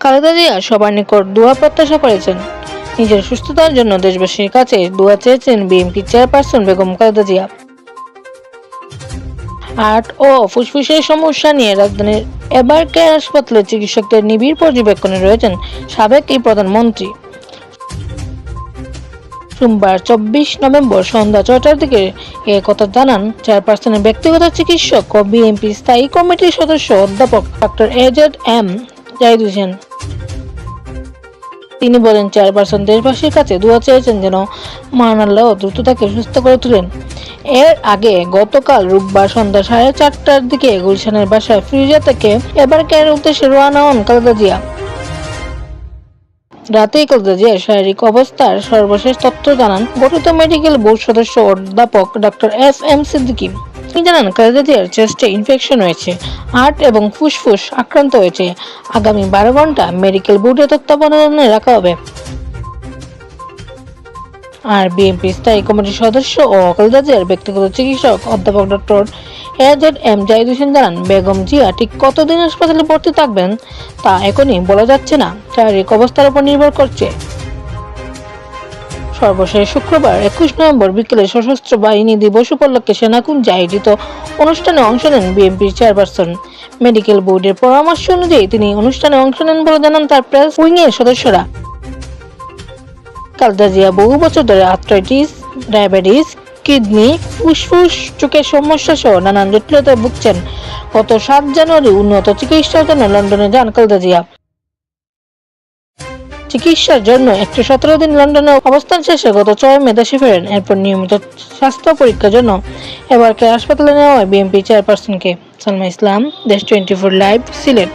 খালেদা জিয়া সবার নিকট দোয়া প্রত্যাশা করেছেন। নিজের সুস্থতার জন্য দেশবাসীর কাছে দোয়া চেয়েছেন BNP chairperson Begum Khaleda Zia. Heart ও ফুসফুসের সমস্যা নিয়ে রাজধানীর এবারকেয়ার হাসপাতালে চিকিৎসকদের নিবিড় পর্যবেক্ষণে রয়েছেন সাবেক এই প্রধানমন্ত্রী। সোমবার 24 নভেম্বর সন্ধ্যা 6টার দিকে এ কথা জানান চেয়ারপারসনের ব্যক্তিগত চিকিৎসক ও বিএনপি স্থায়ী কমিটির সদস্য অধ্যাপক ডক্টর এজেড.এম. জাহিদ হোসেন। তিনি বলেন, চেয়ারপারসন দেশবাসীর কাছে দোয়া চেয়েছেন যেন মহান আল্লাহ দ্রুত তাকে সুস্থ করে তোলেন। এর আগে গতকাল রোববার সন্ধ্যা 4:30টার দিকে গুলশানের বাসায় ফিরোজা থেকে এবারকেয়ারের উদ্দেশ্যে রওনা হন খালেদা জিয়া। রাতেই খালেদা জিয়ার শারীরিক অবস্থার সর্বশেষ তথ্য জানান গঠিত মেডিকেল বোর্ড সদস্য অধ্যাপক ডক্টর এস.এম. সিদ্দিকী। তিনি জানান, খালেদা জিয়ার চেস্টে ইনফেকশন হয়েছে, হার্ট এবং ফুসফুস আক্রান্ত হয়েছে। আগামী 12 ঘন্টা মেডিকেল বোর্ডের তত্ত্বাবধানে রাখা হবে। আর বিএনপি স্থায়ী কমিটির সদস্য ও খালেদা জিয়ার ব্যক্তিগত চিকিৎসক অধ্যাপক ডক্টর এজেড.এম. জাহিদ হোসেন জানান, বেগম জিয়া ঠিক কতদিন হাসপাতালে ভর্তি থাকবেন তা এখনই বলা যাচ্ছে না, শারীরিক অবস্থার উপর নির্ভর করছে। সর্বশেষ শুক্রবার 21 নভেম্বর বিকেলে সশস্ত্র বাহিনী দিবস উপলক্ষে সেনাকুঞ্জে আয়োজিত অনুষ্ঠানে অংশ নেন বিএনপির চেয়ারপারসন। মেডিকেল বোর্ডের পরামর্শ অনুযায়ী তিনি অনুষ্ঠানে অংশ নেন বলে জানান তার প্রেস উইংয়ের সদস্যরা। খালেদা জিয়া বহু বছর ধরে আর্থ্রাইটিস, ডায়াবেটিস, কিডনি, ফুসফুস, চোখের সমস্যা সহ নানান জটিলতায় ভুগছেন। গত 7 জানুয়ারি উন্নত চিকিৎসার জন্য লন্ডনে যান খালেদা জিয়া। চিকিৎসার জন্য 117 দিন লন্ডনে অবস্থান শেষে গত 6 মে দেশে ফেরেন। এরপর নিয়মিত স্বাস্থ্য পরীক্ষার জন্য এবারকেয়ার হাসপাতালে নেওয়া হয় বিএনপি চেয়ারপারসনকে। সালমা ইসলাম, দেশ 24 লাইভ, সিলেট।